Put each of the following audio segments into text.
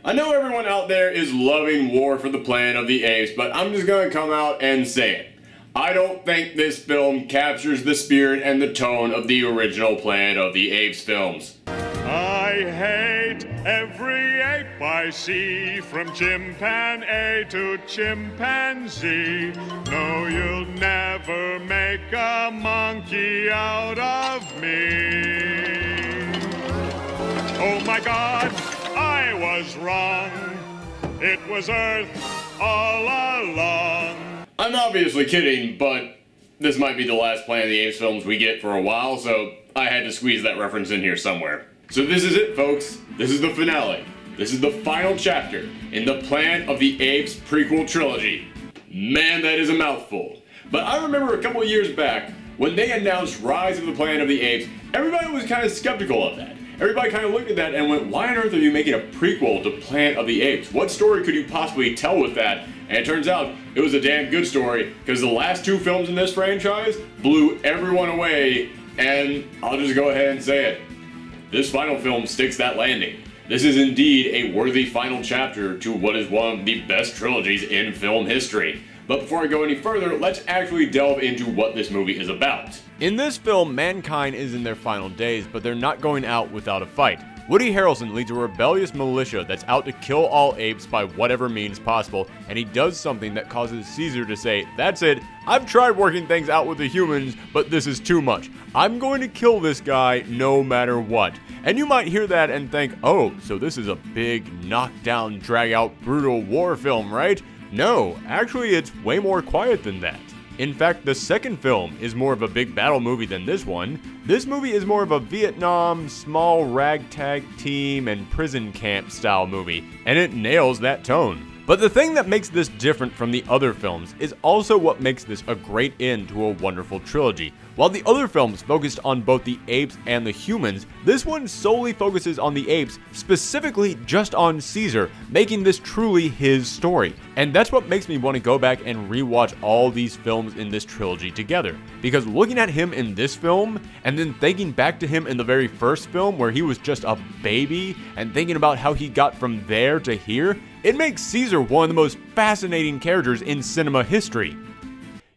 I know everyone out there is loving War for the Planet of the Apes, but I'm just gonna come out and say it. I don't think this film captures the spirit and the tone of the original Planet of the Apes films. I hate every ape I see, from chimpanzee to chimpanzee. No, you'll never make a monkey out of me. Oh my God, I was wrong. It was Earth all along. I'm obviously kidding, but this might be the last Planet of the Apes films we get for a while, so I had to squeeze that reference in here somewhere. So this is it, folks. This is the finale. This is the final chapter in the Planet of the Apes prequel trilogy. Man, that is a mouthful. But I remember a couple of years back, when they announced Rise of the Planet of the Apes, everybody was kind of skeptical of that. Everybody kind of looked at that and went, why on earth are you making a prequel to Planet of the Apes? What story could you possibly tell with that? And it turns out it was a damn good story, because the last two films in this franchise blew everyone away, and I'll just go ahead and say it. This final film sticks that landing. This is indeed a worthy final chapter to what is one of the best trilogies in film history. But before I go any further, let's actually delve into what this movie is about. In this film, mankind is in their final days, but they're not going out without a fight. Woody Harrelson leads a rebellious militia that's out to kill all apes by whatever means possible, and he does something that causes Caesar to say, "That's it, I've tried working things out with the humans, but this is too much. I'm going to kill this guy no matter what." And you might hear that and think, oh, so this is a big, knockdown, drag-out, brutal war film, right? No, actually it's way more quiet than that. In fact, the second film is more of a big battle movie than this one. This movie is more of a Vietnam, small ragtag team and prison camp style movie, and it nails that tone. But the thing that makes this different from the other films is also what makes this a great end to a wonderful trilogy. While the other films focused on both the apes and the humans, this one solely focuses on the apes, specifically just on Caesar, making this truly his story. And that's what makes me want to go back and rewatch all these films in this trilogy together. Because looking at him in this film, and then thinking back to him in the very first film where he was just a baby, and thinking about how he got from there to here, it makes Caesar one of the most fascinating characters in cinema history.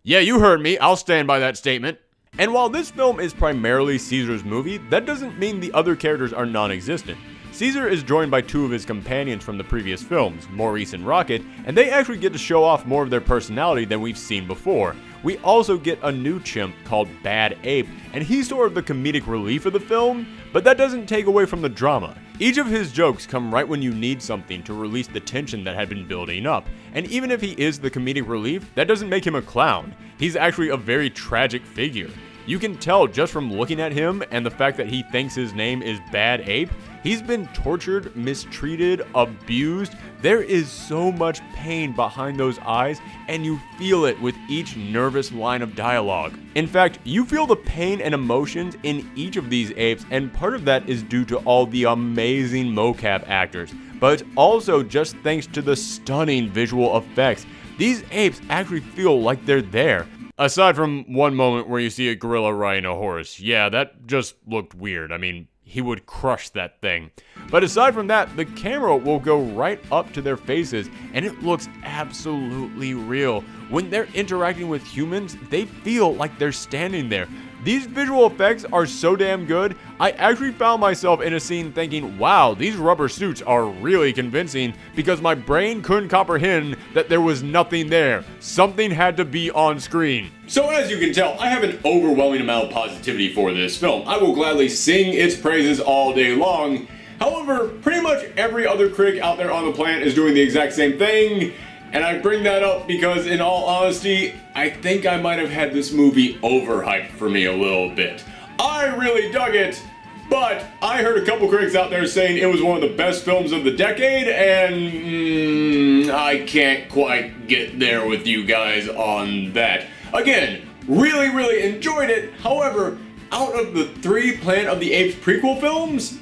Yeah, you heard me, I'll stand by that statement. And while this film is primarily Caesar's movie, that doesn't mean the other characters are non-existent. Caesar is joined by two of his companions from the previous films, Maurice and Rocket, and they actually get to show off more of their personality than we've seen before. We also get a new chimp called Bad Ape, and he's sort of the comedic relief of the film, but that doesn't take away from the drama. Each of his jokes come right when you need something to release the tension that had been building up, and even if he is the comedic relief, that doesn't make him a clown. He's actually a very tragic figure. You can tell just from looking at him and the fact that he thinks his name is Bad Ape, he's been tortured, mistreated, abused. There is so much pain behind those eyes, and you feel it with each nervous line of dialogue. In fact, you feel the pain and emotions in each of these apes, and part of that is due to all the amazing mocap actors, but also just thanks to the stunning visual effects. These apes actually feel like they're there. Aside from one moment where you see a gorilla riding a horse. Yeah, that just looked weird. I mean, he would crush that thing. But aside from that, the camera will go right up to their faces, and it looks absolutely real. When they're interacting with humans, they feel like they're standing there. These visual effects are so damn good, I actually found myself in a scene thinking, wow, these rubber suits are really convincing, because my brain couldn't comprehend that there was nothing there. Something had to be on screen. So as you can tell, I have an overwhelming amount of positivity for this film. I will gladly sing its praises all day long. However, pretty much every other critic out there on the planet is doing the exact same thing. And I bring that up because, in all honesty, I think I might have had this movie overhyped for me a little bit. I really dug it, but I heard a couple critics out there saying it was one of the best films of the decade, and I can't quite get there with you guys on that. Again, really enjoyed it. However, out of the three Planet of the Apes prequel films,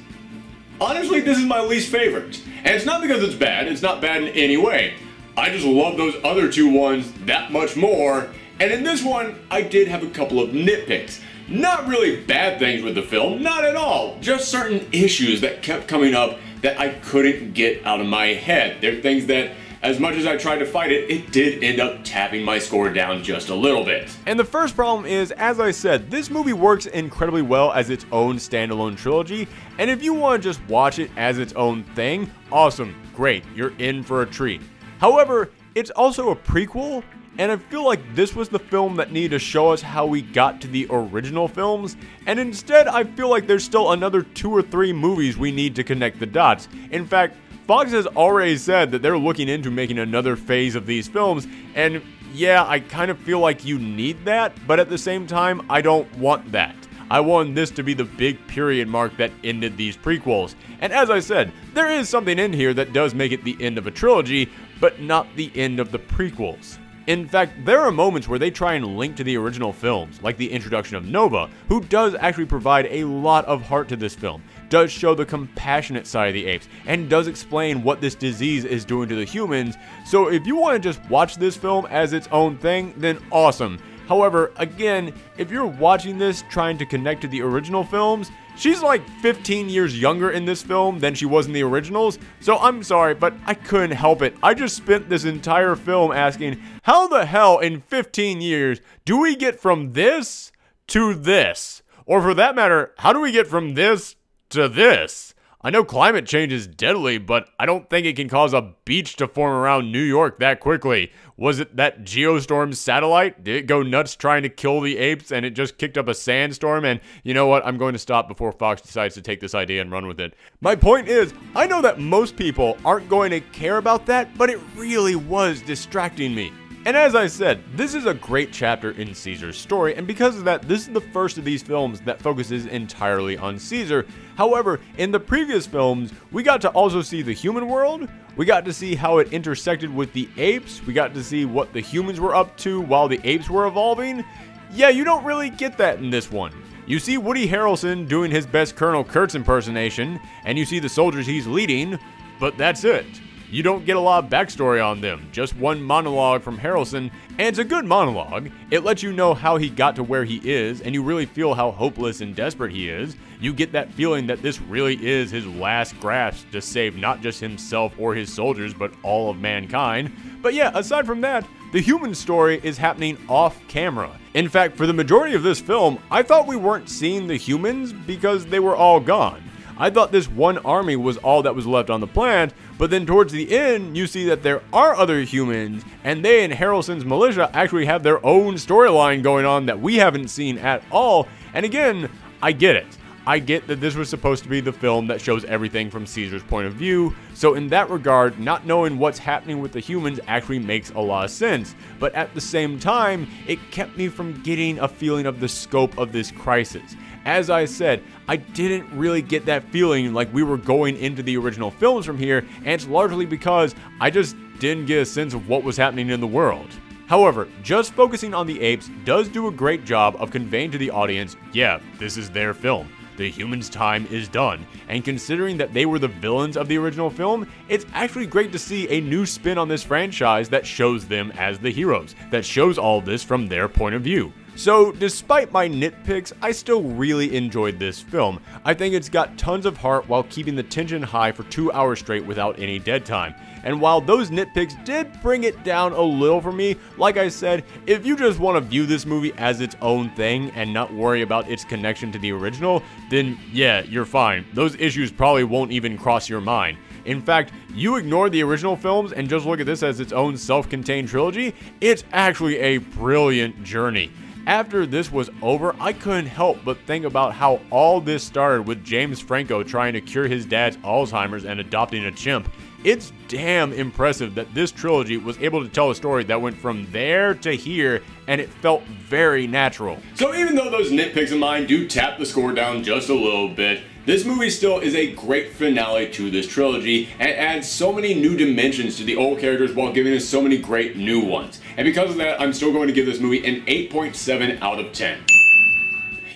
honestly, this is my least favorite. And it's not because it's bad, it's not bad in any way. I just love those other two ones that much more, and in this one, I did have a couple of nitpicks. Not really bad things with the film, not at all, just certain issues that kept coming up that I couldn't get out of my head. They're things that, as much as I tried to fight it, it did end up tapping my score down just a little bit. And the first problem is, as I said, this movie works incredibly well as its own standalone trilogy, and if you want to just watch it as its own thing, awesome, great, you're in for a treat. However, it's also a prequel, and I feel like this was the film that needed to show us how we got to the original films, and instead I feel like there's still another 2 or 3 movies we need to connect the dots. In fact, Fox has already said that they're looking into making another phase of these films, and yeah, I kind of feel like you need that, but at the same time, I don't want that. I want this to be the big period mark that ended these prequels. And as I said, there is something in here that does make it the end of a trilogy, but not the end of the prequels. In fact, there are moments where they try and link to the original films, like the introduction of Nova, who does actually provide a lot of heart to this film, does show the compassionate side of the apes, and does explain what this disease is doing to the humans. So if you want to just watch this film as its own thing, then awesome. However, again, if you're watching this trying to connect to the original films, she's like 15 years younger in this film than she was in the originals, so I'm sorry, but I couldn't help it. I just spent this entire film asking, how the hell in 15 years do we get from this to this? Or for that matter, how do we get from this to this? I know climate change is deadly, but I don't think it can cause a beach to form around New York that quickly. Was it that geostorm satellite? Did it go nuts trying to kill the apes and it just kicked up a sandstorm? And you know what? I'm going to stop before Fox decides to take this idea and run with it. My point is, I know that most people aren't going to care about that, but it really was distracting me. And as I said, this is a great chapter in Caesar's story, and because of that, this is the first of these films that focuses entirely on Caesar. However, in the previous films, we got to also see the human world, we got to see how it intersected with the apes, we got to see what the humans were up to while the apes were evolving. Yeah, you don't really get that in this one. You see Woody Harrelson doing his best Colonel Kurtz impersonation, and you see the soldiers he's leading, but that's it. You don't get a lot of backstory on them, just one monologue from Harrelson, and it's a good monologue. It lets you know how he got to where he is, and you really feel how hopeless and desperate he is. You get that feeling that this really is his last grasp to save not just himself or his soldiers, but all of mankind. But yeah, aside from that, the human story is happening off camera. In fact, for the majority of this film, I thought we weren't seeing the humans because they were all gone. I thought this one army was all that was left on the planet, but then towards the end, you see that there are other humans, and they and Harrelson's militia actually have their own storyline going on that we haven't seen at all. And again, I get it. I get that this was supposed to be the film that shows everything from Caesar's point of view, so in that regard, not knowing what's happening with the humans actually makes a lot of sense. But at the same time, it kept me from getting a feeling of the scope of this crisis. As I said, I didn't really get that feeling like we were going into the original films from here, and it's largely because I just didn't get a sense of what was happening in the world. However, just focusing on the apes does do a great job of conveying to the audience, yeah, this is their film. The humans' time is done, and considering that they were the villains of the original film, it's actually great to see a new spin on this franchise that shows them as the heroes, that shows all this from their point of view. So, despite my nitpicks, I still really enjoyed this film. I think it's got tons of heart while keeping the tension high for 2 hours straight without any dead time. And while those nitpicks did bring it down a little for me, like I said, if you just want to view this movie as its own thing and not worry about its connection to the original, then yeah, you're fine. Those issues probably won't even cross your mind. In fact, you ignore the original films and just look at this as its own self-contained trilogy, it's actually a brilliant journey. After this was over, I couldn't help but think about how all this started with James Franco trying to cure his dad's Alzheimer's and adopting a chimp. It's damn impressive that this trilogy was able to tell a story that went from there to here, and it felt very natural. So even though those nitpicks of mine do tap the score down just a little bit, this movie still is a great finale to this trilogy and adds so many new dimensions to the old characters while giving us so many great new ones. And because of that, I'm still going to give this movie an 8.7 out of 10.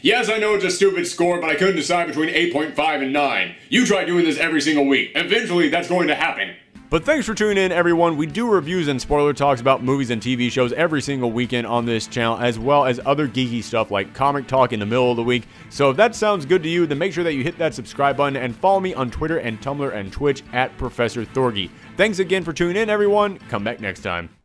Yes, I know it's a stupid score, but I couldn't decide between 8.5 and 9. You try doing this every single week. Eventually, that's going to happen. But thanks for tuning in, everyone. We do reviews and spoiler talks about movies and TV shows every single weekend on this channel, as well as other geeky stuff like comic talk in the middle of the week. So if that sounds good to you, then make sure that you hit that subscribe button and follow me on Twitter and Tumblr and Twitch at Professor Thorgi. Thanks again for tuning in, everyone. Come back next time.